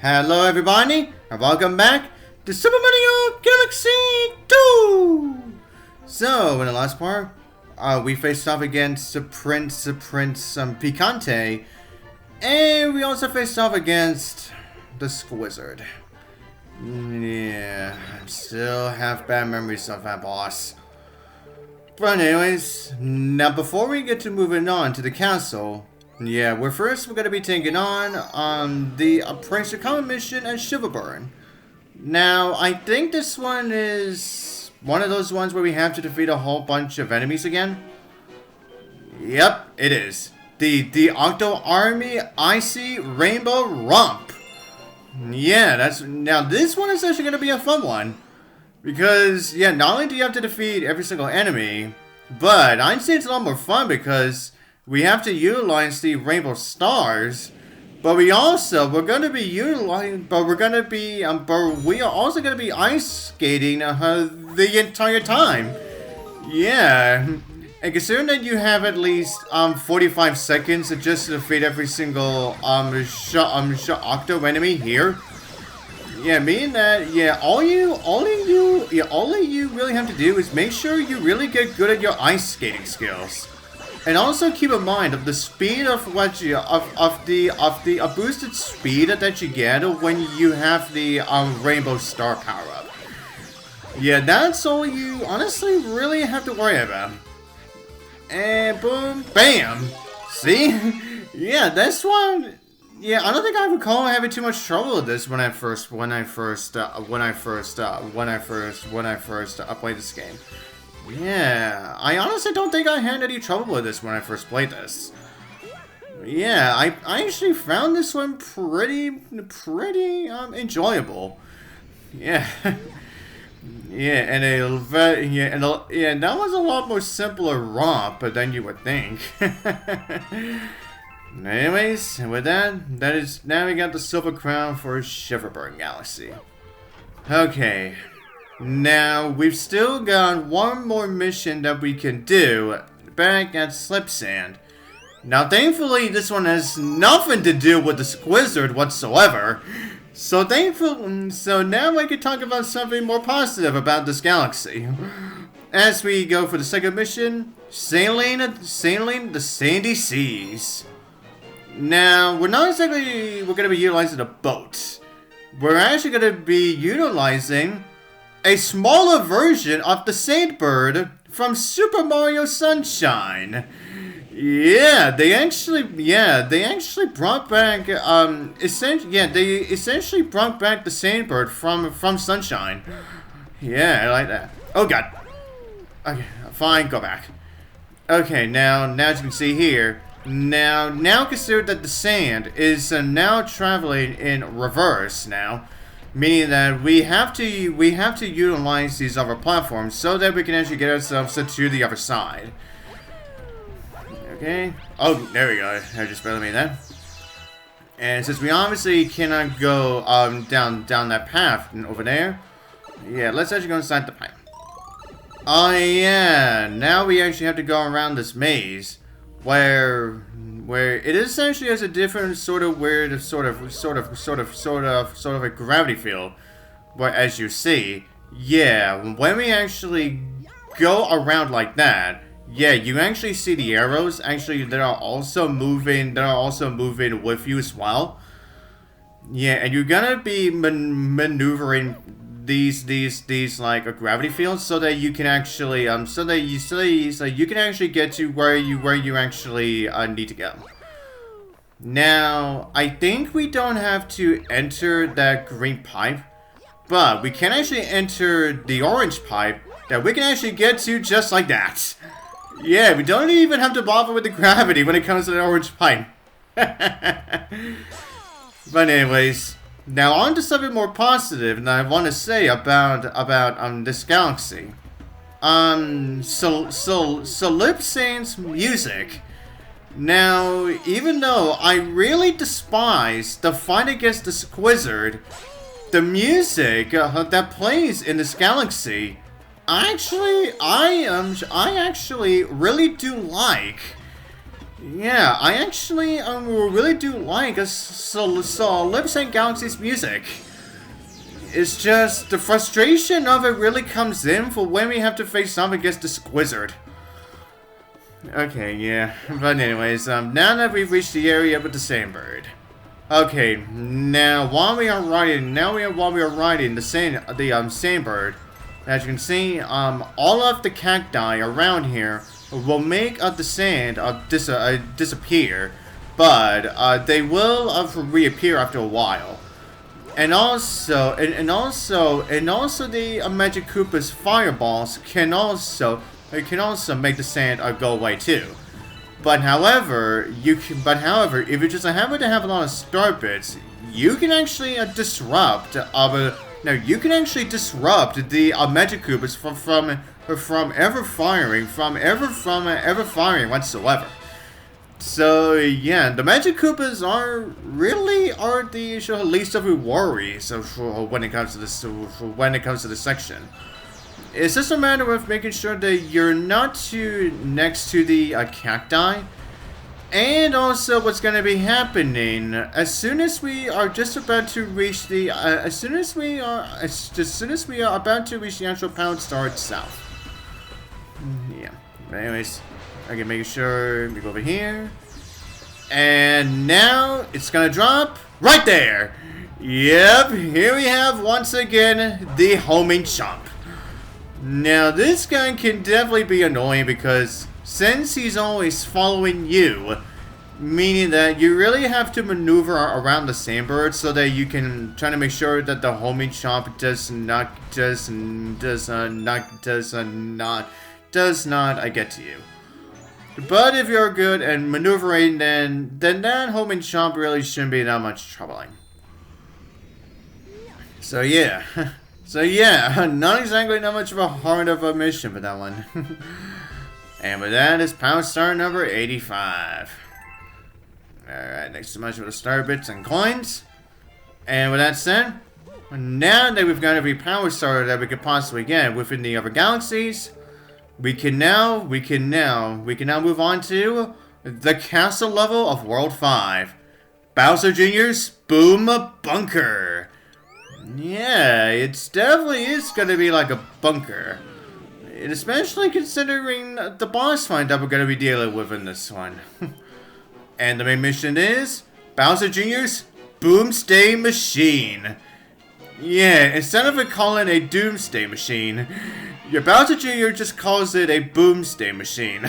Hello everybody, and welcome back to Super Mario Galaxy 2! So, in the last part, we faced off against Prince Picante, and we also faced off against the Squizzard. Yeah, I still have bad memories of that boss. But anyways, now before we get to moving on to the castle, yeah, we're going to be taking on the Prince Common mission at Shiverburn. Now, I think this one is one of those ones where we have to defeat a whole bunch of enemies again. Yep, it is. The Octo-Army Icy Rainbow Romp. Yeah, now this one is actually going to be a fun one. Because, yeah, not only do you have to defeat every single enemy, but I'd say it's a lot more fun because we have to utilize the rainbow stars, but we are also going to be ice skating the entire time. Yeah, and considering that you have at least 45 seconds to just defeat every single Octo enemy here. Yeah, meaning that all you really have to do is make sure you really get good at your ice skating skills. And also keep in mind of the speed of the boosted speed that you get when you have the rainbow star power up. Yeah, that's all you honestly really have to worry about. And boom, bam. See? Yeah, this one. Yeah, I don't think I recall having too much trouble with this when I first played this game. Yeah, I honestly don't think I had any trouble with this when I first played this. Yeah, I actually found this one pretty enjoyable. Yeah. Yeah, and that was a lot more simpler romp than you would think. Anyways, with that, now we got the silver crown for Shiverburn Galaxy. Okay. Now, we've still got one more mission that we can do back at Slipsand. Now, thankfully, this one has nothing to do with the Squizzard whatsoever. So now I can talk about something more positive about this galaxy. As we go for the second mission, sailing the sandy seas. Now, we're going to be utilizing a boat. We're actually going to be utilizing a smaller version of the Saint Bird from Super Mario Sunshine. Yeah, they actually brought back they essentially brought back the Saint Bird from Sunshine. Yeah, I like that. Oh god. Okay, fine, go back. Okay, now as you can see here, now consider that the sand is now traveling in reverse now. Meaning that we have to utilize these other platforms so that we can actually get ourselves to the other side. Okay. Oh, there we go. I just barely made that. And since we obviously cannot go down that path over there, yeah, let's actually go inside the pipe. Oh yeah. Now we actually have to go around this maze where it essentially has a different sort of weird sort of a gravity field. But as you see, yeah, when we actually go around like that, yeah, you actually see the arrows actually that are also moving with you as well. Yeah, and you're gonna be maneuvering these like a gravity field so that you can actually so you can actually get to where you actually need to go. Now, I think we don't have to enter that green pipe, but we can actually enter the orange pipe that we can actually get to just like that. Yeah, we don't even have to bother with the gravity when it comes to the orange pipe. But anyways, now on to something more positive that I want to say about this galaxy. Slipsand's music. Now, even though I really despise the fight against the Squizzard, the music that plays in this galaxy, I actually really do like. Yeah, I actually really do like Slipsand Galaxy's music. It's just the frustration of it really comes in for when we have to face off against the Squizzard. Okay, yeah. But anyways, now that we've reached the area with the Sandbird. Okay, now while we are riding the Sandbird, as you can see, all of the cacti around here will make the sand disappear, but they will reappear after a while. And also the Magikoopas fireballs can also make the sand go away too. But however, if you just happen to have a lot of star bits, you can actually disrupt. You can actually disrupt the Magikoopas from ever firing whatsoever. So yeah, the Magikoopas are the least of your worries when it comes to this section. It's just a matter of making sure that you're not too next to the cacti, and also what's going to be happening as soon as we are just about to reach the as soon as we are about to reach the actual Pound Star itself. Yeah. But anyways, okay, making sure we go over here, and now it's gonna drop right there. Yep, here we have once again the Homing Chomp. Now this guy can definitely be annoying because since he's always following you, meaning that you really have to maneuver around the Sandbird so that you can try to make sure that the Homing Chomp does not get to you. But if you're good at maneuvering, then that Homing Chomp really shouldn't be that much troubling. So yeah. So yeah, not exactly that much of a hard of a mission for that one. And with that is Pound Star number 85. Alright, next to much with the star bits and coins. And with that said, now that we've got every Power Star that we could possibly get within the other galaxies, we can now move on to the castle level of World 5. Bowser Jr.'s Boom Bunker. Yeah, it definitely is gonna be like a bunker. And especially considering the boss fight that we're gonna be dealing with in this one. And the main mission is Bowser Jr.'s Boomsday Machine. Yeah, instead of it calling it a Doomsday Machine, your Bowser Jr. just calls it a Boomsday Machine.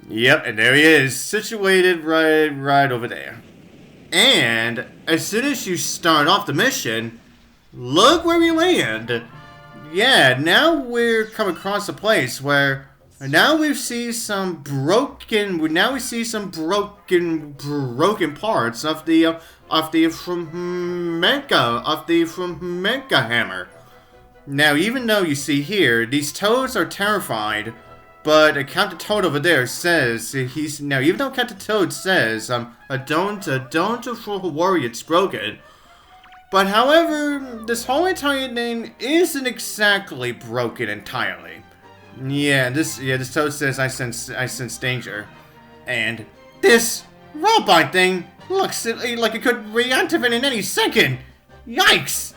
Yep, and there he is, situated right over there. And as soon as you start off the mission, look where we land. Yeah, now we're coming across a place where now we see some broken parts of the Mecha Hammer. Now, even though you see here, these toads are terrified, but Captain Toad over there says even though Captain Toad says don't worry, it's broken. But however, this whole entire thing isn't exactly broken entirely. Yeah, this Toad says I sense danger, and this robot thing looks like it could reactivate in any second. Yikes!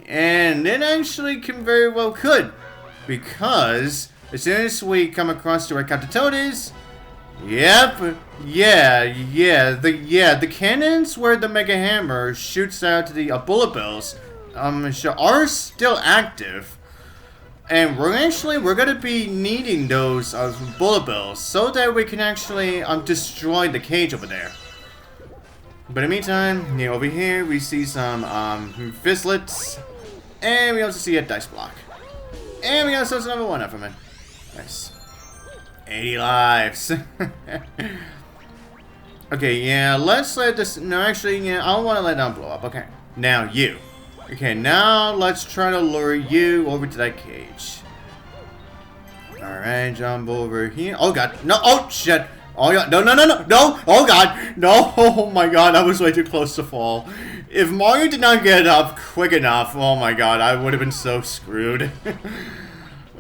And it actually very well could, because as soon as we come across to where Captain Toad is, the cannons where the Mega Hammer shoots out the bullet bills are still active, and we're gonna be needing those bullet bills so that we can actually destroy the cage over there. But in the meantime, over here we see some fizzlets, and we also see a dice block, and we also see another one up from it. Nice. 80 lives. Okay, yeah, let's let this... No, actually, yeah, I don't want to let that blow up. Okay, now you. Okay, now let's try to lure you over to that cage. Alright, jump over here. Oh, God. No, oh, shit. Oh, God. No, no, no, no, no. Oh, God. No. Oh, my God. I was way too close to fall. If Mario did not get up quick enough, oh, my God, I would have been so screwed.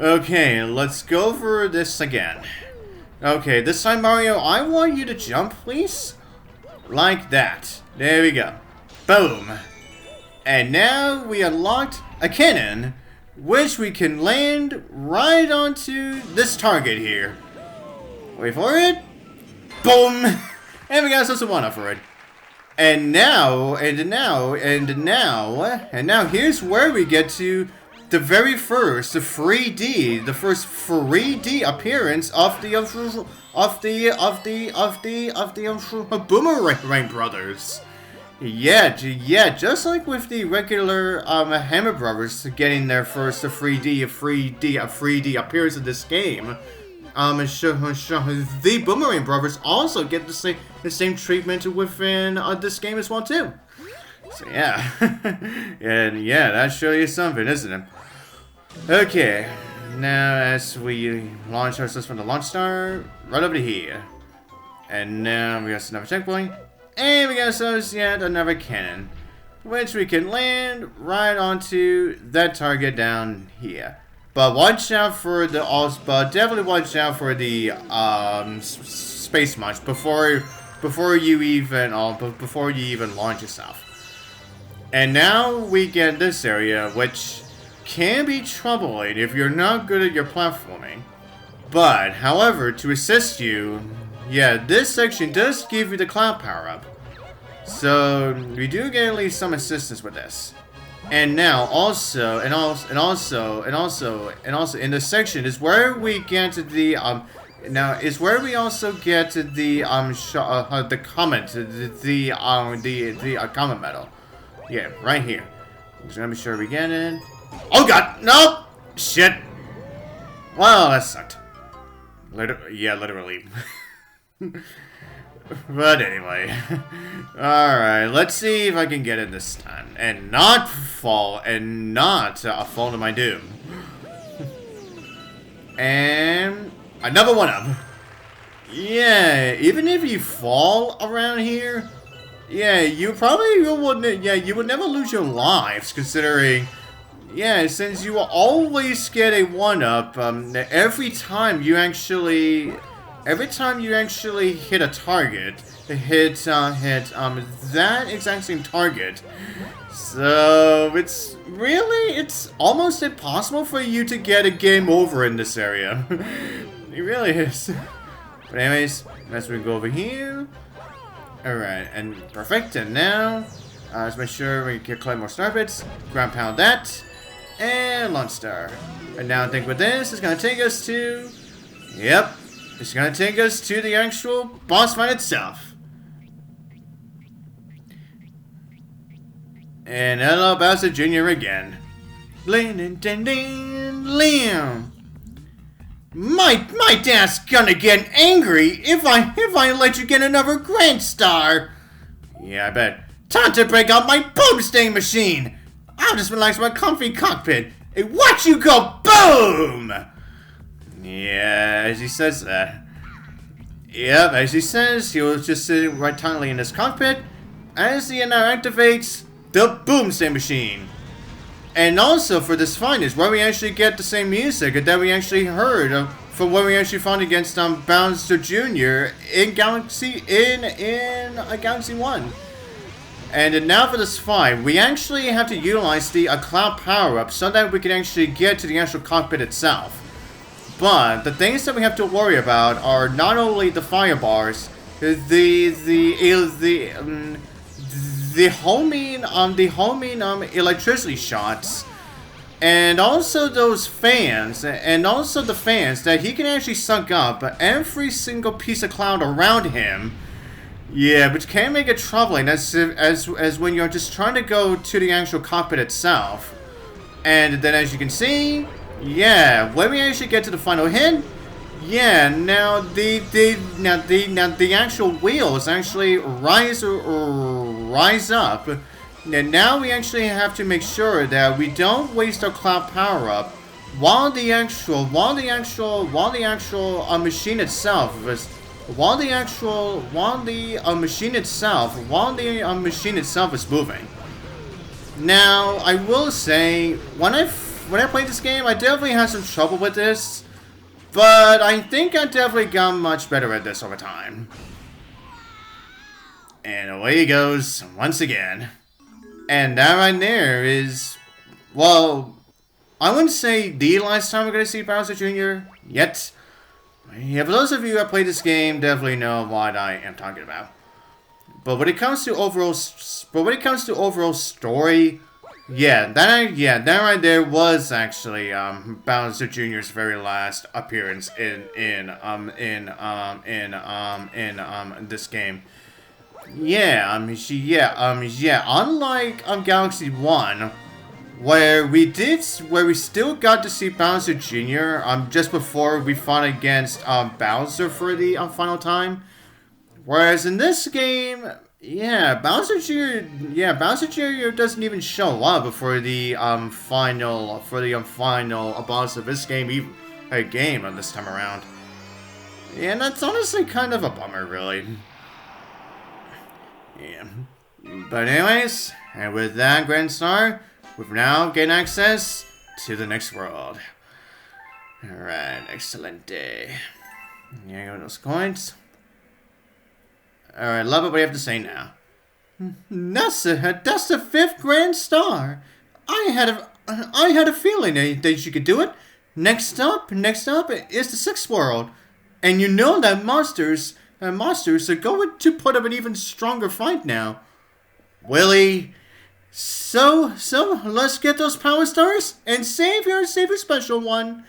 Okay, let's go over this again. Okay, this time, Mario, I want you to jump, please. Like that. There we go. Boom. And now we unlocked a cannon, which we can land right onto this target here. Wait for it. Boom. And we got ourselves a 1-up for it. And now, here's where we get to the very first, the 3D, the first 3D appearance of the Boomerang Brothers. Yeah, just like with the regular Hammer Brothers getting their first 3D appearance in this game. The Boomerang Brothers also get the same treatment within this game as well too. So yeah, and yeah, that shows you something, isn't it? Okay, now as we launch ourselves from the launch star, right over to here, and now we got another checkpoint, and we got ourselves yet another cannon, which we can land right onto that target down here. But watch out for the definitely watch out for the space munch before you even launch yourself. And now we get this area, which can be troubling if you're not good at your platforming. But however, to assist you, yeah, this section does give you the cloud power up. So we do get at least some assistance with this. And now also in this section is where we get to the comment medal. Yeah, right here. Just gonna be sure we get it. Oh god, no! Shit! Well, that sucked. Literally. But anyway. Alright, let's see if I can get it this time. And not fall to my doom. And another 1-up. Yeah, even if you fall around here, yeah, you would never lose your lives, considering, yeah, since you will always get a 1-up every time you actually hit a target, hit that exact same target. So it's almost impossible for you to get a game over in this area. It really is. But anyways, as we go over here. Alright, and perfect, and now, let's make sure we can collect more star bits, ground pound that, and launch star. And now I think with this, it's gonna take us to, yep, it's gonna take us to the actual boss fight itself. And hello, Bowser Jr. again. Liam! My dad's gonna get angry if I let you get another Grand Star. Yeah, I bet. Time to break out my Boomsday Machine. I'll just relax in my comfy cockpit and watch you go boom. Yeah, as he says that. Yep, as he says, he was just sitting right tightly in his cockpit as he now activates the Boomsday Machine. And also for this fight is where we actually get the same music that we actually heard from what we actually found against Bowser Jr. in Galaxy 1. And now for this fight, we actually have to utilize the cloud power-up so that we can actually get to the actual cockpit itself. But the things that we have to worry about are not only the fire bars, the homing electricity shots, and also those fans, and also the fans that he can actually suck up every single piece of cloud around him. Yeah, which can make it troubling as when you're just trying to go to the actual cockpit itself. And then as you can see, yeah, when we actually get to the final hit, yeah, now the actual wheels actually rise up. And now we actually have to make sure that we don't waste our cloud power up while the machine itself is moving. Now I will say when I when I played this game, I definitely had some trouble with this. But I think I definitely got much better at this over time. And away he goes, once again. And that right there is, well, I wouldn't say the last time we're going to see Bowser Jr. yet. Yeah, for those of you who have played this game, definitely know what I am talking about. But when it comes to overall story, that right there was actually Bowser Jr.'s very last appearance in this game. Unlike Galaxy 1, where we still got to see Bowser Jr. Just before we fought against Bowser for the final time. Whereas in this game, Bowser Jr. doesn't even show up before the final boss of this game on this time around. Yeah, and that's honestly kind of a bummer, really. Yeah. But anyways, and with that Grand Star, we've now gained access to the next world. Alright, excellent day. Yeah, go with those coins. Alright, love it, what do you have to say now? That's the 5th Grand Star. I had a feeling that you could do it. Next up is the 6th world. And you know that monsters are going to put up an even stronger fight now. Willie, so let's get those power stars and save your special one.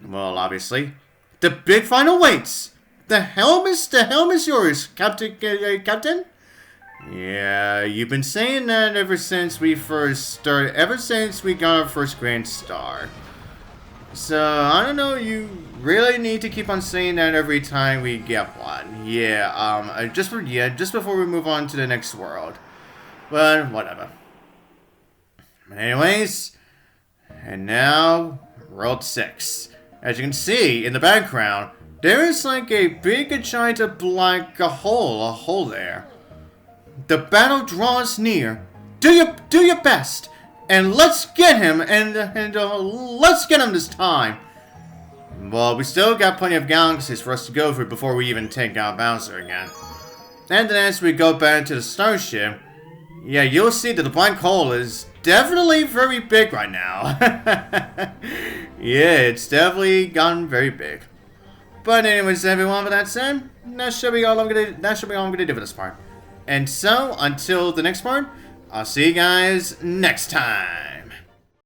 Well, obviously, the big final waits. The helm is yours, Captain. Yeah, you've been saying that ever since we got our first Grand Star. So, I don't know, you really need to keep on saying that every time we get one. Yeah, just before we move on to the next world. But, whatever. Anyways, and now, World 6. As you can see, in the background, there is like a big giant black hole there. The battle draws near. Do your best, and let's get him, let's get him this time. Well, we still got plenty of galaxies for us to go through before we even take out Bowser again. And then as we go back to the starship, yeah, you'll see that the black hole is definitely very big right now. Yeah, it's definitely gotten very big. But anyways, everyone, with that said, that should be all I'm gonna do for this part. And so, until the next part, I'll see you guys next time.